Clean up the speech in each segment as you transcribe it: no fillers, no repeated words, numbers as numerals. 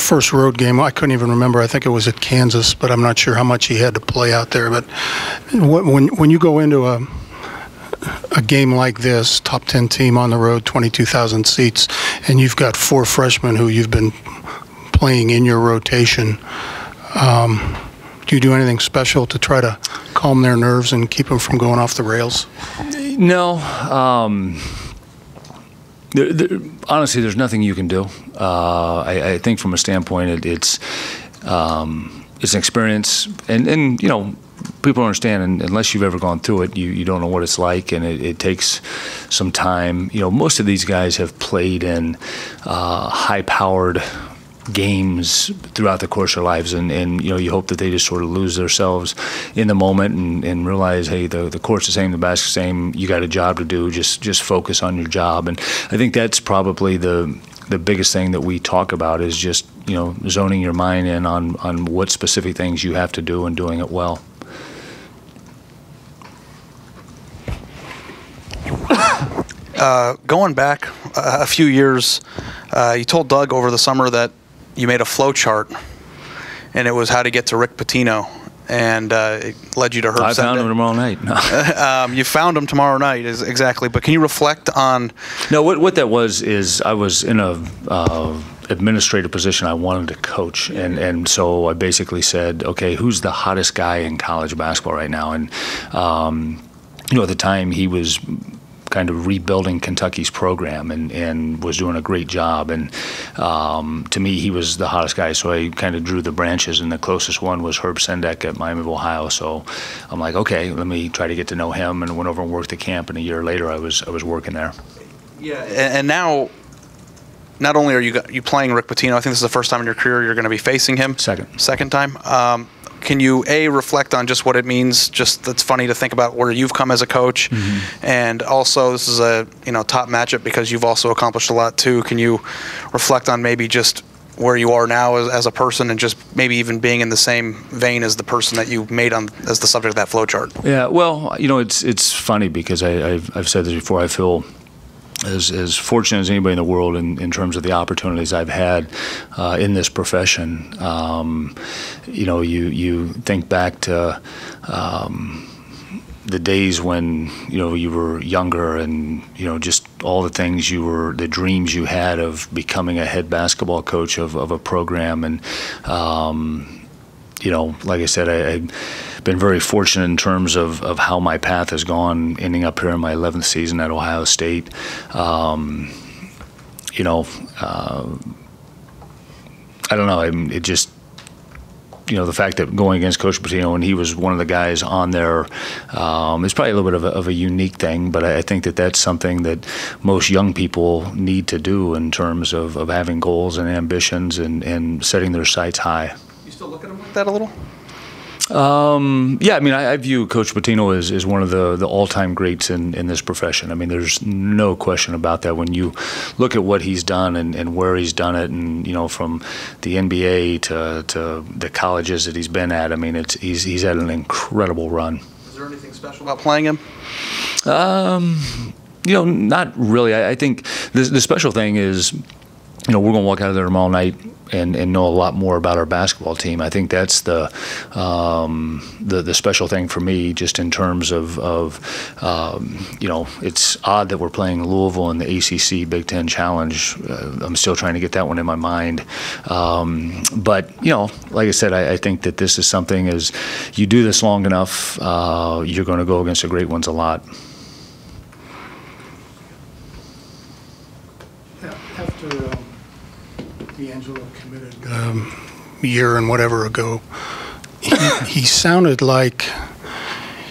first road game, I couldn't even remember. I think it was at Kansas, but I'm not sure how much he had to play out there. But when you go into a game like this, top 10 team on the road, 22,000 seats, and you've got 4 freshmen who you've been playing in your rotation, do you do anything special to try to calm their nerves and keep them from going off the rails? No. Honestly, there's nothing you can do. I think from a standpoint, it's an experience, and you know, people don't understand, and unless you've ever gone through it, you don't know what it's like, and it takes some time. You know, most of these guys have played in high-powered games throughout the course of their lives, and you know, you hope that they just sort of lose themselves in the moment and realize, hey, the court's the same, the basket's the same, you got a job to do, just focus on your job. And I think that's probably the biggest thing that we talk about, is just, you know, zoning your mind in on what specific things you have to do and doing it well. Going back a few years, you told Doug over the summer that you made a flow chart, and it was how to get to Rick Pitino, and it led you to Herb Sendek. I found him tomorrow night. No. You found him tomorrow night, exactly. But can you reflect on? No, what that was is I was in a administrative position I wanted to coach, and so I basically said, okay, who's the hottest guy in college basketball right now? And you know, at the time he was kind of rebuilding Kentucky's program and was doing a great job, and to me he was the hottest guy, so I kind of drew the branches, and the closest one was Herb Sendek at Miami of Ohio. So I'm like, okay, let me try to get to know him, and went over and worked the camp, and a year later I was working there. Yeah, and now not only are you playing Rick Pitino, I think this is the first time in your career you're going to be facing him. Second time. Can you reflect on just what it means? Just, it's funny to think about where you've come as a coach, and also this is a top matchup because you've also accomplished a lot too. Can you reflect on maybe just where you are now as a person, and just maybe even being in the same vein as the person that you made as the subject of that flow chart? Yeah, well, you know, it's funny because I've said this before. I feel as fortunate as anybody in the world in terms of the opportunities I've had in this profession. You know, you think back to the days when, you know, you were younger, and, you know, just all the things the dreams you had of becoming a head basketball coach of a program. And you know, like I said, I've been very fortunate in terms of how my path has gone, ending up here in my 11th season at Ohio State. You know, I don't know, it just, you know, the fact that going against Coach Pitino, and he was one of the guys on there, is probably a little bit of a unique thing, but I think that that's something that most young people need to do in terms of having goals and ambitions and setting their sights high. You still look at him like that a little? Yeah, I mean, I view Coach Pitino as one of the all-time greats in this profession. I mean, there's no question about that. When you look at what he's done and where he's done it, and, you know, from the NBA to the colleges that he's been at, I mean, he's had an incredible run. Is there anything special about playing him? You know, not really. I think the special thing is, you know, we're going to walk out of there tomorrow night and know a lot more about our basketball team. I think that's the special thing for me, just in terms of you know, it's odd that we're playing Louisville in the ACC Big Ten Challenge. I'm still trying to get that one in my mind. But, you know, like I said, I think that this is something, as you do this long enough, you're going to go against the great ones a lot. After D'Angelo committed a year and whatever ago, he sounded like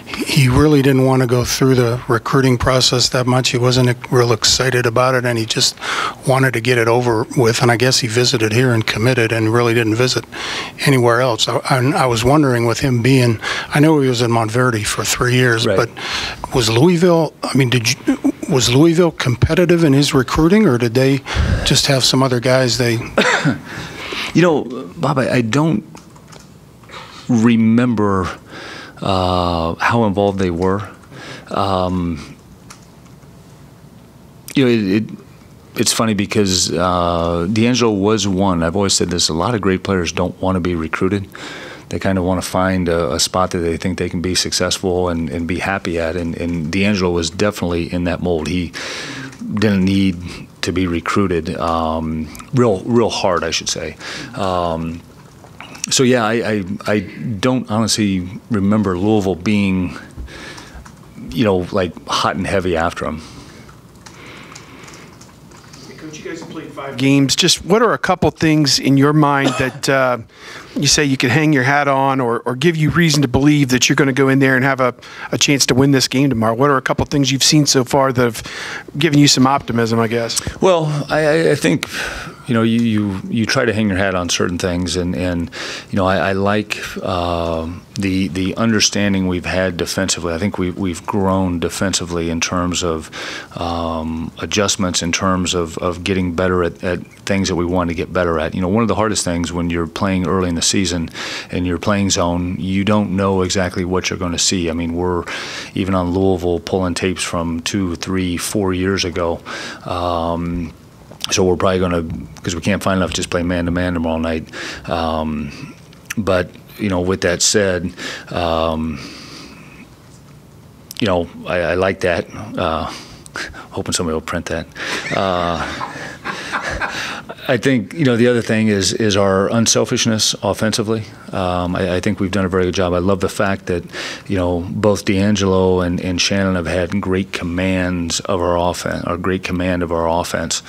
he really didn't want to go through the recruiting process that much. He wasn't real excited about it, and he just wanted to get it over with. And I guess he visited here and committed and really didn't visit anywhere else. I was wondering, with him being, I know he was in Montverde for 3 years, right, but was Louisville, I mean, was Louisville competitive in his recruiting, or did they just have some other guys they... You know, Bob, I don't remember how involved they were. You know, it's funny because D'Angelo was one. I've always said this. A lot of great players don't want to be recruited. They kind of want to find a spot that they think they can be successful and be happy at. And D'Angelo was definitely in that mold. He didn't need to be recruited real hard, I should say. So yeah, I don't honestly remember Louisville being, like hot and heavy after him. Coach, you guys have played 5 games. Just what are a couple things in your mind that you say you can hang your hat on or give you reason to believe that you're going to go in there and have a chance to win this game tomorrow? What are a couple things you've seen so far that have given you some optimism, I guess? Well, I think, you try to hang your hat on certain things, and I like the understanding we've had defensively. I think we've grown defensively in terms of adjustments, in terms of getting better at things that we want to get better at. One of the hardest things when you're playing early in the season and you're playing zone, you don't know exactly what you're going to see. I mean, we're even on Louisville pulling tapes from 2, 3, 4 years ago. So we're probably going to, because we can't find enough, just play man-to-man tomorrow night. But, with that said, I like that. Hoping somebody will print that. I think, the other thing is our unselfishness offensively. I think we've done a very good job. I love the fact that, both D'Angelo and Shannon have had great commands of our offense, or great command of our offense.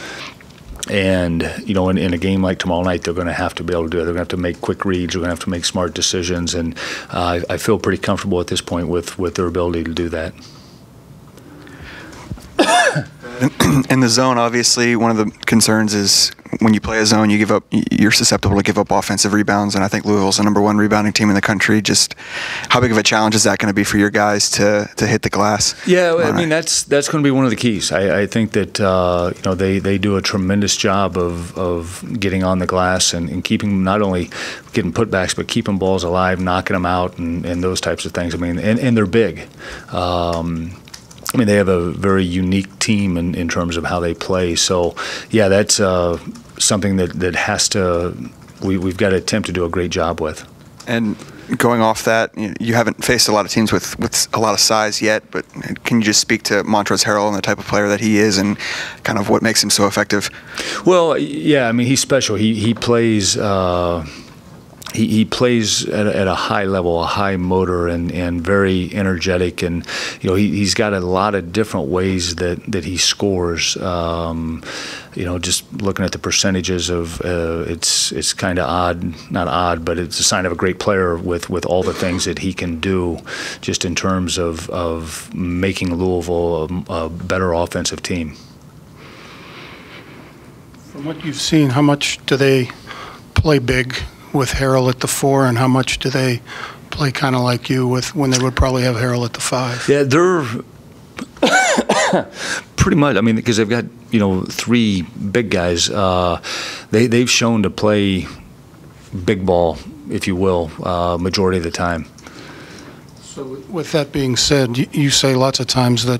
And, in a game like tomorrow night, they're going to have to be able to do it. They're going to have to make quick reads. They're going to have to make smart decisions. And I feel pretty comfortable at this point with their ability to do that. In the zone, obviously, one of the concerns is when you play a zone, you're susceptible to give up offensive rebounds, and I think Louisville's the #1 rebounding team in the country. Just how big of a challenge is that going to be for your guys to hit the glass? Yeah, I mean that's going to be one of the keys. I think that they do a tremendous job of getting on the glass and keeping, not only getting putbacks, but keeping balls alive, knocking them out, and those types of things. I mean, and they're big. They have a very unique team in terms of how they play. So, yeah, that's something that has to, we've got to attempt to do a great job with. And going off that, you haven't faced a lot of teams with a lot of size yet, but can you just speak to Montrezl Harrell and the type of player that he is and kind of what makes him so effective? Well, yeah, he's special. He plays... He plays at a high level, a high motor, and very energetic, and he's got a lot of different ways that he scores. Just looking at the percentages of it's kind of odd, not odd, but it's a sign of a great player with all the things that he can do, just in terms of making Louisville a better offensive team. From what you've seen, how much do they play big with Harrell at the 4, and how much do they play kind of like you with when they would probably have Harrell at the 5? Yeah, they're pretty much. Because they've got 3 big guys. They've shown to play big ball, if you will, majority of the time. So with that being said, you say lots of times that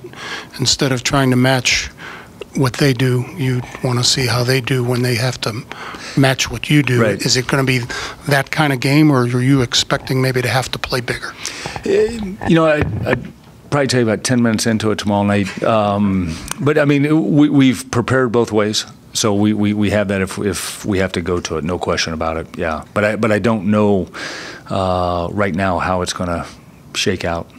instead of trying to match what they do, you want to see how they do when they have to match what you do. Right. Is it going to be that kind of game, or are you expecting maybe to have to play bigger? I'd probably tell you about 10 minutes into it tomorrow night. But we've prepared both ways, so we have that if we have to go to it, no question about it. Yeah, but I don't know right now how it's going to shake out.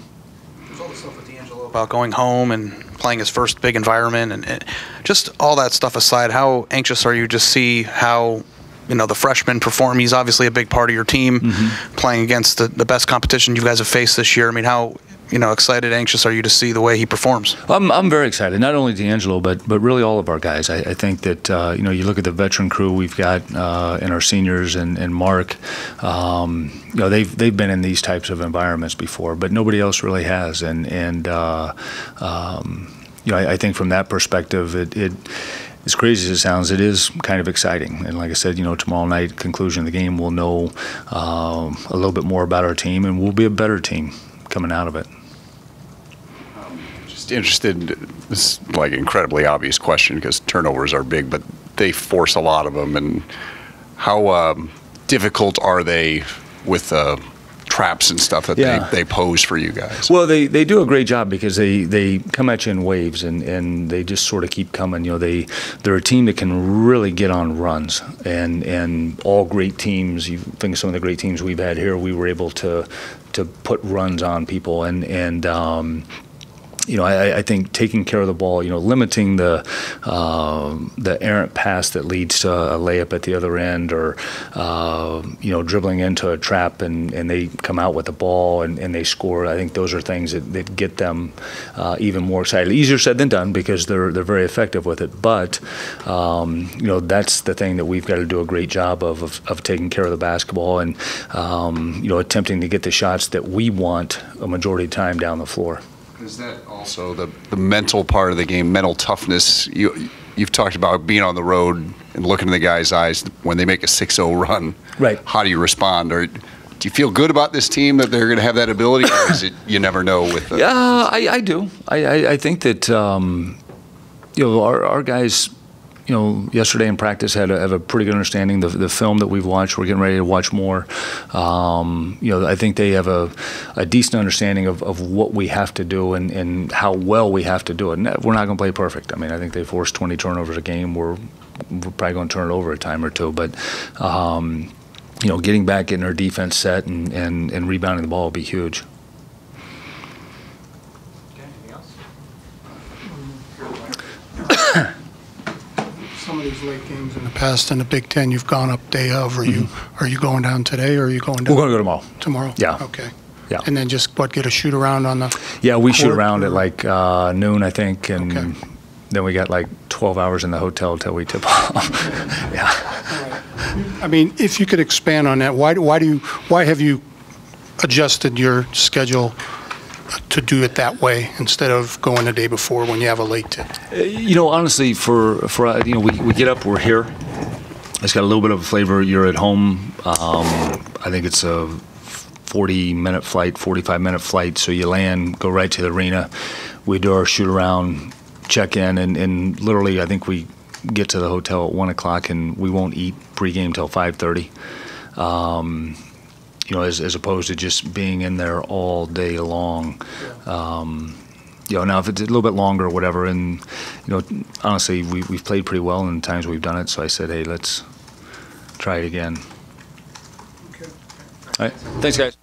There's all the stuff with D'Angelo about going home and playing his first big environment, and just all that stuff aside, how anxious are you to see how the freshman perform? He's obviously a big part of your team, playing against the best competition you guys have faced this year. How excited, anxious are you to see the way he performs? I'm very excited. Not only D'Angelo, but really all of our guys. I think that you look at the veteran crew we've got and our seniors and Mark. They've been in these types of environments before, but nobody else really has. I think from that perspective, it as crazy as it sounds, it is kind of exciting. And like I said, tomorrow night, conclusion of the game, we'll know a little bit more about our team, and we'll be a better team coming out of it. Just just interested, this is like incredibly obvious question because turnovers are big, but they force a lot of them. And how difficult are they with traps and stuff that they pose for you guys? Well, they do a great job because they come at you in waves and they just sort of keep coming. You know, they're a team that can really get on runs, and all great teams. You think of some of the great teams we've had here. We were able to put runs on people, and you know, I think taking care of the ball, you know, limiting the errant pass that leads to a layup at the other end, or you know, dribbling into a trap and they come out with the ball and they score. I think those are things that get them even more excited. Easier said than done because they're very effective with it. But you know, that's the thing that we've got to do a great job of taking care of the basketball and you know, attempting to get the shots that we want a majority of the time down the floor. Is that also the mental part of the game, mental toughness? You've talked about being on the road and looking in the guys' eyes when they make a 6-0 run. Right. How do you respond? Or do you feel good about this team that they're going to have that ability? Or is it you never know with the... Yeah, I do. I think that you know, our guys, you know, yesterday in practice have a pretty good understanding. The film that we've watched, we're getting ready to watch more. You know, I think they have a decent understanding of what we have to do and how well we have to do it. And we're not going to play perfect. I mean, I think they force 20 turnovers a game. We're probably going to turn it over a time or two. But you know, getting back, getting our defense set, and rebounding the ball will be huge. Some of these late games in the past in the Big Ten, you've gone up day of. Are you going down today, or are you going down? We're going to go tomorrow. Tomorrow? Yeah. Okay. Yeah. And then just get a shoot around on the. Yeah, we shoot court, around or? at like noon, I think, and Okay. then we got like 12 hours in the hotel till we tip off. Yeah. I mean, if you could expand on that, why have you adjusted your schedule to do it that way instead of going the day before when you have a late tip? You know, honestly, for you know, we get up, we're here. It's got a little bit of a flavor. You're at home. I think it's a 40-minute flight, 45-minute flight. So you land, go right to the arena. We do our shoot around, check in, and literally, I think we get to the hotel at 1 o'clock, and we won't eat pregame till 5:30. You know, as opposed to just being in there all day long. You know, now if it's a little bit longer or whatever, and you know, honestly, we've played pretty well in the times we've done it. So I said, hey, let's try it again. Okay. All right, thanks, guys.